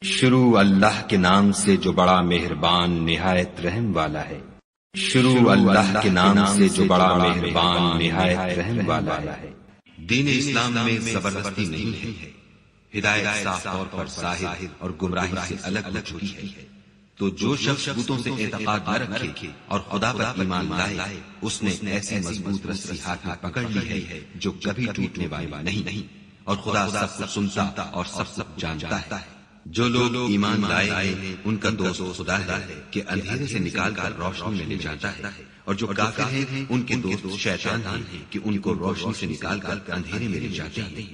شروع اللہ کے نام سے جو بڑا مہربان نہایت رحم والا ہے۔ شروع اللہ کے نام سے جو بڑا مہربان نہایت رحم والا ہے۔ دین اسلام میں زبردستی نہیں ہے، ہدایت صاف طور پر ظاہر اور گمراہی سے الگ ہو چکی ہے۔ تو جو شخص بتوں سے اعتقاد نہ رکھے اور خدا پر ایمان لائے، اس نے ایسی مضبوط رسی ہاتھ میں پکڑ لی ہے جو کبھی ٹوٹنے والی نہیں، اور خدا سب کچھ سنتا اور سب کچھ جانتا ہے۔ جو لوگ ایمان لائے ہیں ان کا دوست خدا ہے کہ اندھیرے سے نکال کر روشنی میں لے جاتا ہے، اور جو کافر ہیں ان کے دوست شیطان ہیں کہ ان کو روشنی سے نکال کر اندھیرے میں لے جاتے ہیں۔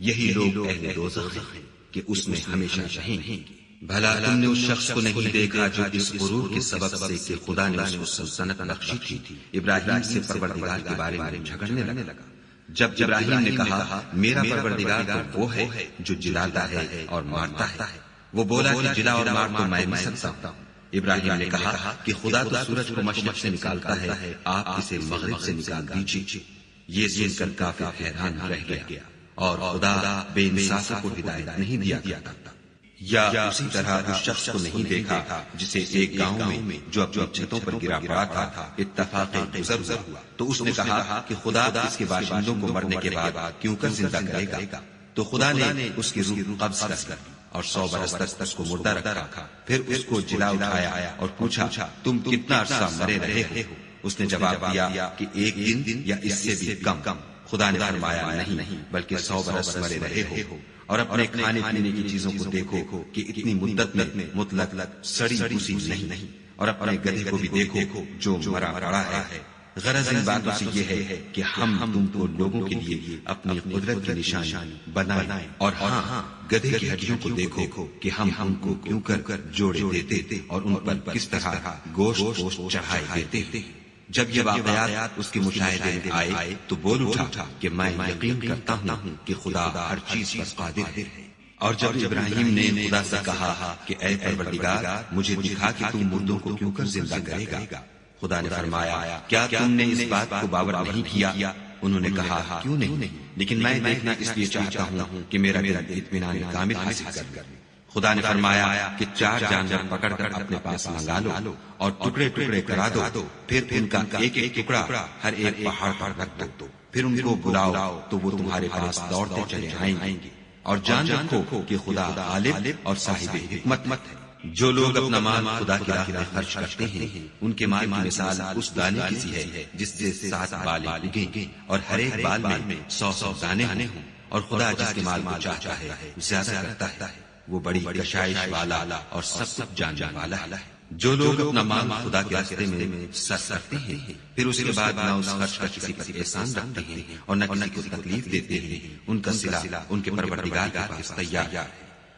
یہی لوگ اہل دوزخ ہیں کہ اس میں ہمیشہ رہیں گے۔ بھلا تم نے اس شخص کو نہیں دیکھا جو اس غرور کے سبب سے کہ خدا نے اس کو سلطنت بخشی تھی، ابراہیم سے پروردگار کے بارے میں جھگڑنے لگا۔ جب ابراہیم نے کہا میرا پروردگار تو وہ ہے جو جلاتا ہے اور مارتا ہے، وہ بولا کہ جلا اور مار تو میں بھی سکتا ہوں۔ ابراہیم نے کہا کہ خدا تو سورج کو مشرق سے نکالتا ہے، آپ اسے مغرب سے نکال دیجیے۔ یہ سن کر کافر حیران رہ گیا، اور خدا بے انصافوں کو ہدایت نہیں دیا کرتا۔ یا اسی طرح اس شخص کو نہیں دیکھا جسے ایک گاؤں میں جو اپنی چھتوں پر گرا پڑا تھا اتفاق گزر ہوا، تو اس نے کہا کہ خدا اس کے باشندوں کو مرنے کے بعد کیوں کر زندہ کرے گا؟ تو خدا نے اس کی روح قبض کر دی اور 100 برس تک اس کو مردہ رکھا۔ پھر اس کو جلا اٹھایا اور پوچھا تم کتنا عرصہ مرے رہے ہو؟ اس نے جواب دیا کہ 1 دن یا اس سے بھی کم۔ خدا نے فرمایا نہیں بلکہ 100 برس مرے رہے ہو، اور اپنے کھانے پینے کی چیزوں کو دیکھو کہ اتنی مدت میں مطلق سڑی پوسی نہیں، اور اپنے گدھے کو بھی دیکھو جو مرا پڑا ہے۔ غرض ان باتوں سے یہ ہے کہ ہم تم کو لوگوں کے لیے اپنی قدرت کی نشانی بنائیں، اور ہاں گدھے کی ہڈیوں کو دیکھو کہ ہم ان کو کیوں کر جوڑے دیتے اور ان پر کس طرح گوشت چڑھائے دیتے۔ جب یہ واقعات اس کے مشاہدے میں آئے تو بول اٹھا کہ میں یقین کرتا ہوں کہ خدا ہر چیز پر قادر ہے۔ اور جب ابراہیم نے خدا سے کہا کہ اے پروردگار مجھے دکھا کہ تم مردوں کو کیوں کر زندہ کرے گا، خدا نے فرمایا کیا تم نے اس بات کو باور نہیں کیا؟ انہوں نے کہا کیوں نہیں، لیکن میں دیکھنا اس لیے چاہتا ہوں کہ میرا دل اطمینان کامل حاصل کر۔ خدا نے فرمایا کہ 4 جانور پکڑ کر اپنے پاس منگا لو اور ٹکڑے ٹکڑے کرا دو، پھر ان کا ایک ایک ٹکڑا ہر ایک پہاڑ پر رکھ دو، پھر ان کو بلاؤ تو وہ تمہارے پاس دوڑتے چلے آئیں گے۔ اور جان رکھو کہ خدا غالب اور صاحب حکمت ہے۔ جو لوگ اپنا مال خدا کی راہ میں خرچ کرتے ہیں ان کے مال کی مثال اس دانے کی سی ہے جس سے 7 بالیں اگیں اور ہر ایک بال میں 100 دانے ہوں، اور خدا جس کے مال کو چاہتا ہے زیادہ کرتا ہے، وہ بڑی کشائش والا اور سب کچھ جاننے والا ہے۔ جو لوگ اپنا مال خدا کے راستے میں صرف کرتے ہیں پھر اس کے بعد نہ اس خرچ کا کسی پر احسان رکھتے ہیں اور نہ کسی کو تکلیف دیتے ہیں، ان کا صلہ ان کے پروردگار کے پاس تیار ہے،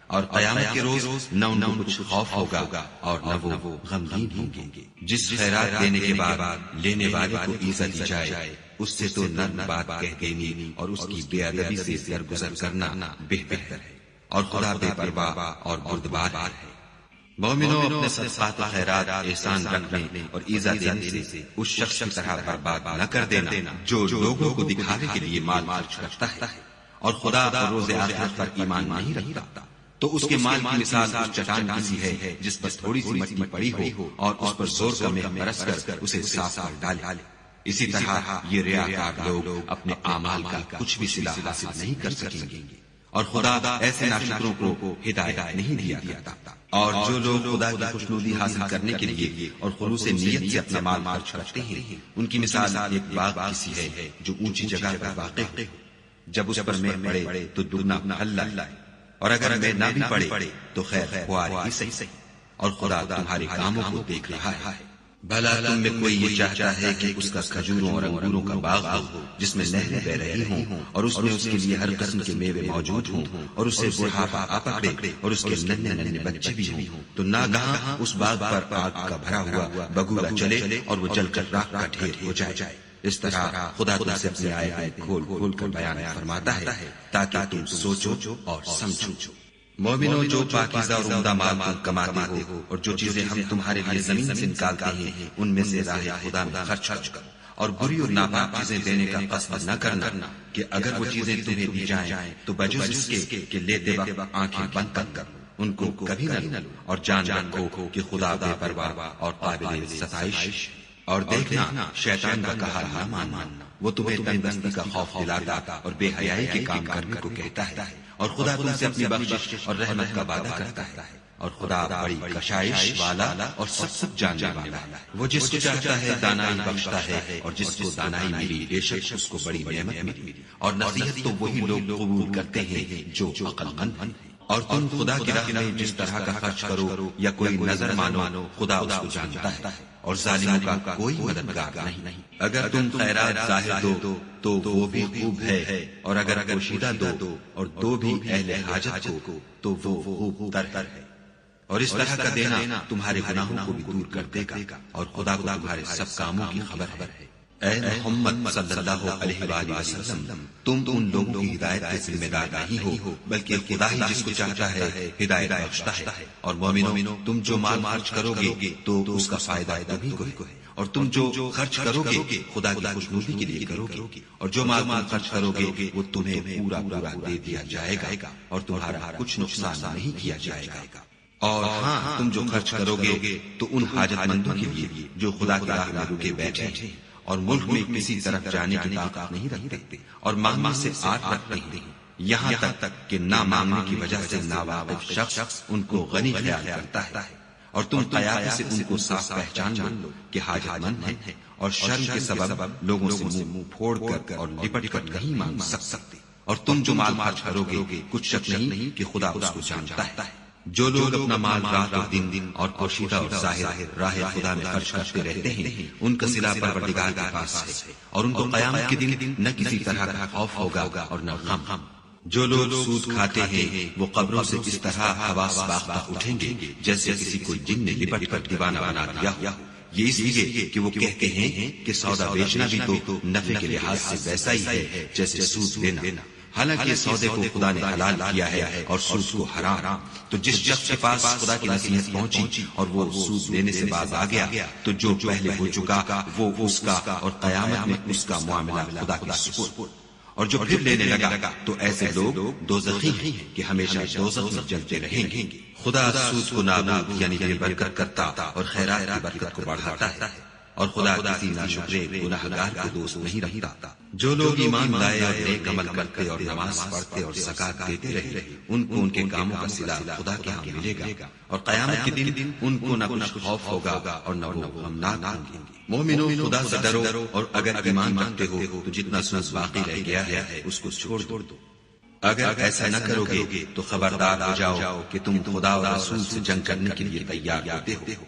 اور قیامت کے روز نہ ان کو کچھ خوف ہوگا اور نہ وہ غمگین ہوں گے۔ جس خیرات دینے کے بعد لینے والے کو ایزا دی جائے اس سے تو نرم بات کہہ دینی اور اس کی بے ادبی سے درگزر کرنا بہتر ہے، اور خدا بے پرواہ اور بردبار ہے۔ مومنوں اپنے صدقات و خیرات احسان رکھنے اور ایزا دینے سے اس شخص کی طرح برباد نہ کر دینا جو لوگوں کو دکھانے کے لیے مال خرچ کرتا ہے اور خدا اور روز آخرت پر ایمان نہیں رکھتا، تو اس کے مال کی مثال اس چٹان کی سی ہے جس پر تھوڑی سی مٹی پڑی ہو اور اس پر زور کا مہ برس کر اسے صاف کر ڈالے۔ اسی طرح یہ ریاکار لوگ اپنے اعمال کا کچھ بھی صلہ حاصل نہیں کر سکیں گے، اور خدا ایسے ناشکروں کو ہدایت نہیں دیا کرتا۔ اور جو لوگ خدا کی خوشنودی حاصل کرنے کے لیے اور خلوص نیت سے اپنا مال خرچ کرتے ہیں ان کی مثال ایک باغ کی سی ہے جو اونچی جگہ پر واقع ہو، جب اس پر مہ پڑے تو دگنا پھل لائے، اور اگر مہ نہ بھی پڑے تو خیر خوار ہی صحیح، اور خدا تمہارے کاموں کو دیکھ رہا ہے۔ بھلا تم میں کوئی یہ چاہتا ہے کہ اس کا کھجوروں اور انگوروں کا باغ ہو جس میں نہریں بہ رہی ہوں اور اس میں اس کے لیے ہر قسم کے میوے موجود ہوں اور اسے بڑھاپا آ پکڑے اور اس کے ننھے ننھے بچے بھی ہوں، تو ناگہاں اس باغ پر آگ کا بھرا ہوا بگولا چلے اور وہ جل کر راکھ کا ڈھیر ہو جائے۔ اس طرح خدا تم سے اپنی آیتیں کھول کھول کر بیان فرماتا ہے تاکہ تم سوچو اور سمجھو۔ مومنوں جو پاکیزہ اور عمدہ مال تم کماتے ہو اور جو چیزیں ہم تمہارے لیے زمین سے نکالتے ہیں ان میں سے راہ خدا میں خرچ کرو، اور بری اور ناپاک چیزیں دینے کا قصد نہ کرنا کہ اگر وہ چیزیں تمہیں دی جائیں تو بجز اس کے کہ لیتے وقت آنکھیں بند کر کرو، ان کو کبھی نہ لو، اور جان رکھو کہ خدا بے پرواہ اور قابل ستائش۔ اور دیکھنا شیطان کا کہا نہ ماننا، وہ تمہیں تندرستی کا خوف دلاتا اور بے حیائی کے کام کرنے کو کہتا ہے، اور خدا تم سے اپنی بخشش اور رحمت کا وعدہ کرتا ہے، اور خدا بڑی کشائش والا اور سب جاننے والا ہے۔ وہ جس کو چاہتا ہے دانائی بخشتا ہے، اور جس کو دانائی ملی بے شک اس کو بڑی نعمت ملی۔ اور نصیحت تو وہی لوگ قبول کرتے ہیں جو عقل مند ہیں۔ اور تم خدا کی راہ میں جس طرح کا خرچ کرو یا کوئی نظر مانو، خدا اس کو جانتا ہے، اور ظالموں کا کوئی مددگار نہیں۔ اگر تم خیرات ظاہر دو تو وہ بھی خوب ہے، اور اگر پوشیدہ دو اور دو بھی اہل حاجت کو تو وہ خوب تر ہے۔ اور اس طرح کا دینا تمہارے گناہوں کو بھی دور کر دے گا، اور خدا کو تمہارے سب کاموں کی خبر ہے۔ اے محمد صلی اللہ علیہ وآلہ وسلم، تم ان لوگوں کی ہدایت کے ذمہ دار نہیں ہو، بلکہ خدا ہی جس کو چاہتا ہے ہدایت بخشتا ہے۔ اور مومنو، تم جو مال خرچ کرو گے تو اس کا فائدہ تمہیں کو ہے، اور تم جو خرچ کرو گے خدا کی خوشنودی کے لیے کرو گے، اور جو مال خرچ کرو گے وہ تمہیں پورا دے دیا جائے گا، اور تمہارا کچھ نقصان نہیں کیا جائے گا۔ اور ہاں، تم جو خرچ کرو گے تو ان حاجت مندوں کے لیے جو خدا کی راہ میں رکے بیٹھے ہیں اور ملک میں کسی طرف جانے کی طاقت نہیں رکھتے، اور مانگنے سے آٹ رکھتے ہیں، یہاں تک کہ نہ مانگنے کی وجہ سے ناواقف شخص ان کو غنی خیال کرتا ہے۔ اور تم قیادت سے ان کو صاف پہچان لو کہ حاجت مند ہیں، اور شرم کے سبب لوگوں سے منہ پھوڑ کر اور لپٹ کر نہیں مانگ سکتے۔ اور تم جو مال خرچ کرو گے کچھ شک نہیں کہ خدا اس کو جانتا ہے۔ جو لوگ اپنا مال رات اور دن اور پوشیدہ اور ظاہر راہ خدا میں خرچ کرتے رہتے ہیں، ان کا صلہ پروردگار کے پاس ہے، اور ان کو قیامت کے دن نہ کسی طرح کا خوف ہوگا اور نہ غم۔ جو لوگ سود کھاتے ہیں وہ قبروں سے اس طرح حواس باختہ اٹھیں گے جیسے کسی کو جن نے لپٹ کر دیوانہ بنا دیا ہو۔ یہ اس لیے کہ وہ کہتے ہیں کہ سودا بیچنا بھی تو نفع کے لحاظ سے ویسا ہی ہے جیسے سود لینا، حالانکہ سودے کو خدا نے حلال کیا ہے اور سود کو حرام۔ تو جس شخص کے پاس خدا کی نصیحت پہنچی اور وہ سود لینے سے باز آ گیا تو جو پہلے ہو چکا وہ اس کا، اور قیامت میں اس کا معاملہ خدا کے سپرد۔ اور جو پھر لینے لگا تو ایسے لوگ دوزخی ہیں کہ ہمیشہ دوزخ میں جلتے رہیں گے۔ خدا سود کو نابود یعنی بے برکت کرتا اور خیرات کی برکت کو بڑھاتا ہے، اور خدا کسی ناشکرے گنہگار کو دوست نہیں رکھتا۔ جو لوگ ایمان لائے اور نیک عمل کرتے اور نماز پڑھتے اور زکات دیتے رہے، ان کو ان کے کاموں کا صلہ خدا کے ہاں ملے گا، اور قیامت کے دن ان کو نہ کچھ خوف ہوگا اور نہ وہ غمناک ہوں گے۔ مومنو، خدا سے ڈرو، اور اگر ایمان رکھتے ہو تو جتنا سود باقی رہ گیا ہے اس کو چھوڑ دو۔ اگر ایسا نہ کرو گے تو خبردار ہو جاؤ کہ تم خدا اور رسول سے جنگ کرنے کے لیے تیار ہوتے ہو،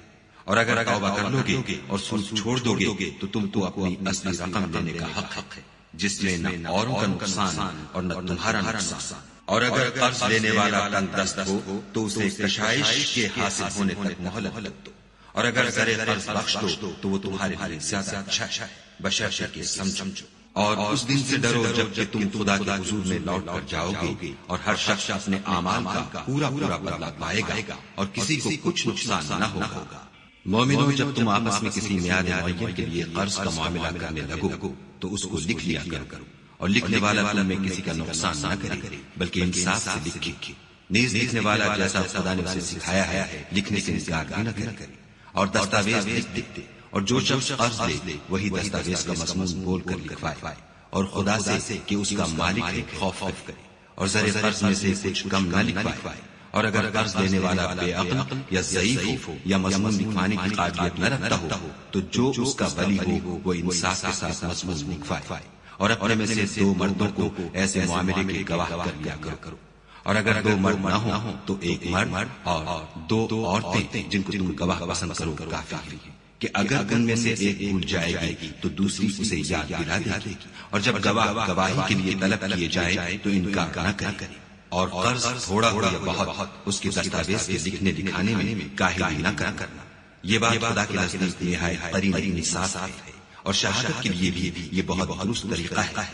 اور اگر توبہ کر لو گے اور سود چھوڑ دو گے تو تم کو اپنی اصلی رقم لینے کا حق ہے، جس میں نہ اوروں کا نقصان اور نہ تمہارا نقصان۔ اور اگر قرض لینے والا تنگ دست ہو تو اسے کشائش کے حاصل ہونے تک مہلت دو، اور اگر زر قرض بخش دو تو وہ تمہارے لیے زیادہ اچھا ہے، بشرطے کہ سمجھو۔ اور اس دن سے ڈرو جب کہ تم خدا کے حضور میں لوٹ کر جاؤ گے، اور ہر شخص اپنے اعمال کا پورا بدلہ پائے گا، اور کسی کو کچھ نقصان نہ ہوگا۔ مومنو، جب تم آپس میں کسی میعاد معین کے لیے قرض کا معاملہ کرنے لگو تو اس کو لکھ لیا کرو، اور لکھنے والا تم میں کسی کا نقصان نہ کرے بلکہ انصاف سے لکھے۔ نیز لکھنے والا جیسا خدا نے اسے سکھایا ہے لکھنے سے انکار بھی نہ کرے، اور دستاویز لکھ دے، اور جو شخص قرض لے وہی دستاویز کا مضمون بول کر لکھوائے، اور خدا سے کہ اس کا مالک ہے خوف کرے، اور زر قرض میں سے کچھ کم نہ لکھوائے۔ اور اگر قرض لینے والا بے عقل یا ضعیف ہو یا مضمون لکھوانے کی قابلیت نہ رکھتا ہو تو جو اس کا ولی ہو وہ انصاف کے ساتھ مضمون لکھوائے، اور اپنے میں سے 2 مردوں کو ایسے معاملے کے گواہ کر لیا کرو، اور اگر 2 مرد نہ ہوں تو 1 مرد اور 2 عورتیں جن کو تم گواہ پسند کرو کافی ہے، کہ اگر ان میں سے ایک بھول جائے گی تو دوسری اسے یاد دلا دے گی، اور جب گواہ گواہی کے لیے طلب کیے جائے تو انکار نہ کرے، اور قرض تھوڑا ہو یا بہت اس کے دستاویز کے لکھنے دکھانے میں کاہلی نہ کرنا۔ یہ بات خدا کے نزدیک نہایت قریب انصاف ہے، اور شہادت کے لیے بھی یہ بہت درست طریقہ ہے،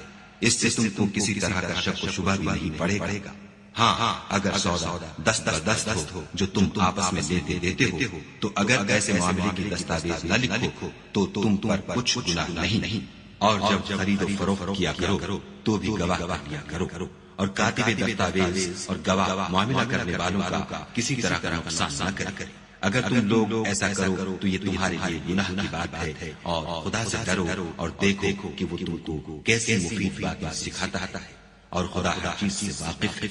اس سے تم کو کسی طرح کا شک و شبہ بھی نہیں پڑے گا۔ ہاں، اگر سودا دست بدست ہو جو تم آپس میں دیتے ہو تو اگر ایسے معاملے کی دستاویز نہ لکھو تو تم پر کچھ گناہ نہیں، اور جب خرید و فروخت کیا کرو تو بھی گواہ کر لیا کرو، اور کاتب دستاویز اور گواہ معاملہ کرنے والوں کا کسی طرح کا نقصان نہ کرے۔ اگر تم لوگ ایسا کرو تو یہ تمہارے لیے گناہ کی بات ہے، اور خدا سے ڈرو اور دیکھو کہ وہ تم کو کیسے مفید باتیں سکھاتا ہے، اور خدا ہر چیز سے واقف ہے۔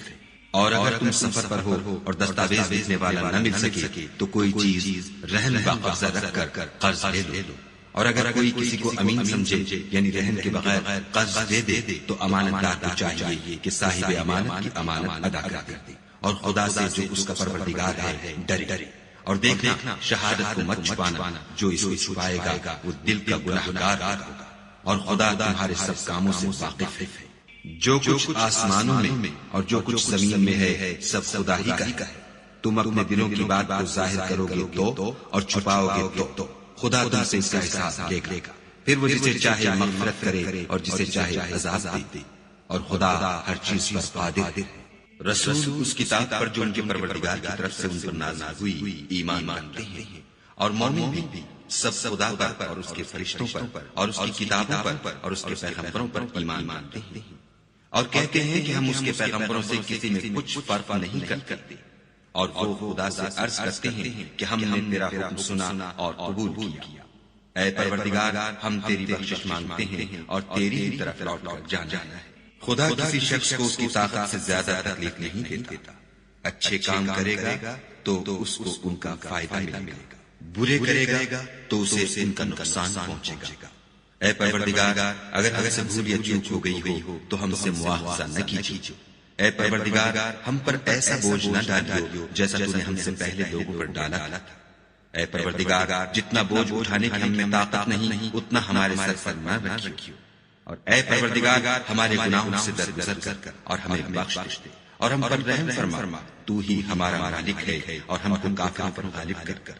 اور اگر تم سفر پر ہو اور دستاویز بھیجنے والا نہ مل سکے تو کوئی چیز رہن با قبضہ رکھ کر قرض لے لو، اور اگر کوئی کسی کو امین سمجھے یعنی رہن کے بغیر قرض دے دے تو امانت دار کو چاہیے کہ صاحب امانت کی امانت ادا کر دے، اور خدا سے جو اس کا پروردگار ہے ڈرے۔ اور دیکھنا شہادت کو مت چھپانا، جو اس کو چھپائے گا وہ دل کا گنہگار ہوگا، اور خدا تمہارے سب کاموں سے واقف ہے۔ جو کچھ آسمانوں میں اور جو کچھ زمین میں ہے سب خدا ہی کا ہے۔ تم اپنے دلوں کی بات کو ظاہر کرو گے تو اور چھپاؤ گے تو خدا تم سے اس کا حساب لے گا، پھر وہ جسے چاہے مغفرت کرے اور جسے چاہے عذاب دے، اور خدا ہر چیز پر قادر ہے۔ رسول اس کتاب پر جو ان کے پروردگار کی طرف سے ان پر نازل ہوئی ایمان مانتے ہیں، اور مومن بھی سب خدا پر اور اس کے فرشتوں پر اور اس کی کتابوں پر اور اس کے پیغمبروں پر ایمان مانتے ہیں، اور کہتے ہیں کہ ہم اس کے پیغمبروں سے کسی میں کچھ فرق نہیں کرتے، اور وہ خدا سے عرض کرتے ہیں کہ ہم نے تیرا حکم سنا اور قبول کیا۔ اے پروردگار، ہم تیری بخشش مانگتے ہیں اور تیری ہی طرف لوٹ کر جانا ہے۔ خدا کسی شخص کو اس کی طاقت سے زیادہ تکلیف نہیں دیتا۔ اچھے کام کرے گا تو اس کو ان کا فائدہ ملے گا، برے کرے گا تو اسے ان کا نقصان پہنچے گا۔ اے پروردگار، اگر ہم سے بھول یا چوک ہو گئی ہو تو ہم سے مواخذہ نہ کیجیے۔ اے پروردگار، ہم پر ایسا بوجھ نہ ڈالیو جیسا تو نے ہم سے پہلے لوگوں پر ڈالا تھا۔ اے پروردگار، جتنا بوجھ اٹھانے کی ہم میں طاقت نہیں اتنا ہمارے سر پر نہ رکھیو، اور اے پروردگار ہمارے گناہوں سے درگزر کر اور ہمیں بخش دے، اور ہم پر رحم فرما۔ تو ہی ہمارا مالک ہے اور ہم کو کافروں پر غالب کر